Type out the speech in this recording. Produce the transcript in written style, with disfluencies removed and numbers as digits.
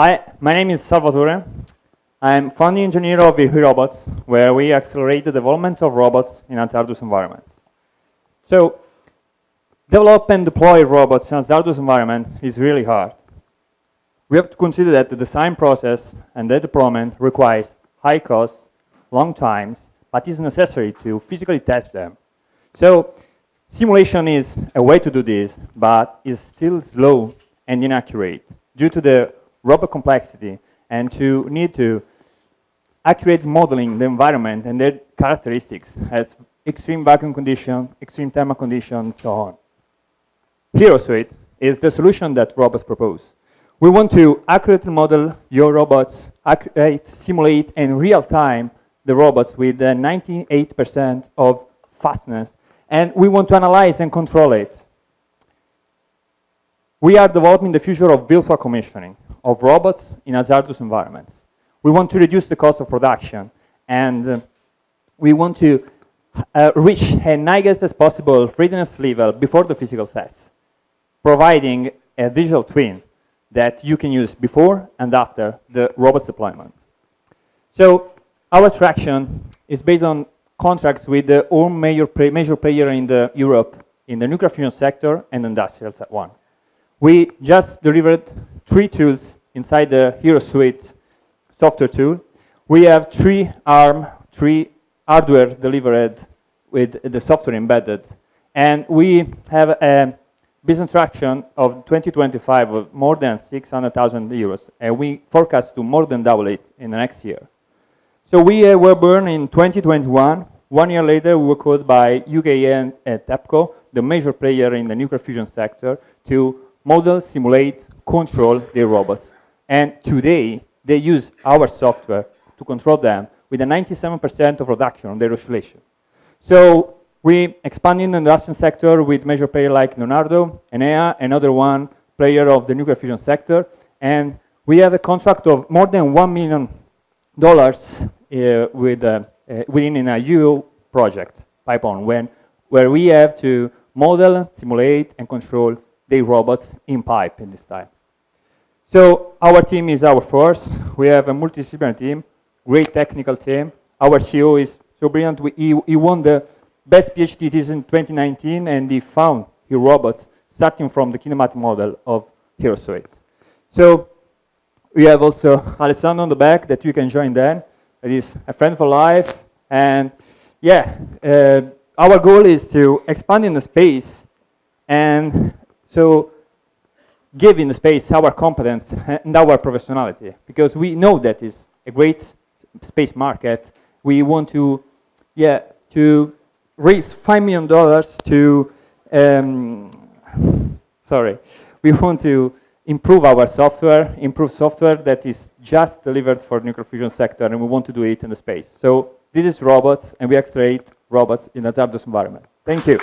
Hi, my name is Salvatore. I'm founding engineer of Herobots, where we accelerate the development of robots in hazardous environments. So, develop and deploy robots in hazardous environments is really hard. We have to consider that the design process and the deployment requires high costs, long times, but is necessary to physically test them. So, simulation is a way to do this, but is still slow and inaccurate due to the robot complexity and to need to accurate modeling the environment and their characteristics as extreme vacuum condition, extreme thermal conditions, and so on. HeroSuite is the solution that robots propose. We want to accurately model your robots, simulate in real time the robots with 98% of fastness, and we want to analyze and control it. We are developing the future of virtual commissioning of robots in hazardous environments. We want to reduce the cost of production, and we want to reach an highest as possible readiness level before the physical test, providing a digital twin that you can use before and after the robot's deployment. So our traction is based on contracts with all major players in Europe in the nuclear fusion sector and industrials at one. We just delivered 3 tools inside the HeroSuite software tool. We have 3 hardware delivered with the software embedded. And we have a business traction of 2025 of more than 600,000 euros. And we forecast to more than double it in the next year. So we were born in 2021. 1 year later, we were called by UK and TEPCO, the major player in the nuclear fusion sector, to model, simulate, control their robots. And today, they use our software to control them with a 97% of reduction on their oscillation. So we expand in the industrial sector with major players like Leonardo, Enea, another one player of the nuclear fusion sector. And we have a contract of more than $1 million within a EU project, Pipe-On, where we have to model, simulate, and control the robots in pipe in this time. So our team is our force. We have a multidisciplinary team, great technical team. Our CEO is so brilliant. He won the best PhD thesis in 2019, and he found Herobots starting from the kinematic model of HeroSuite. So we have also Alessandro on the back that you can join then. It is a friend for life. And yeah, our goal is to expand in the space and so give in the space our competence and our professionality, because we know that it's a great space market. We want to raise $5 million to, we want to improve our software, that is just delivered for the nuclear fusion sector, and we want to do it in the space. So this is robots, and we accelerate robots in a hazardous environment. Thank you.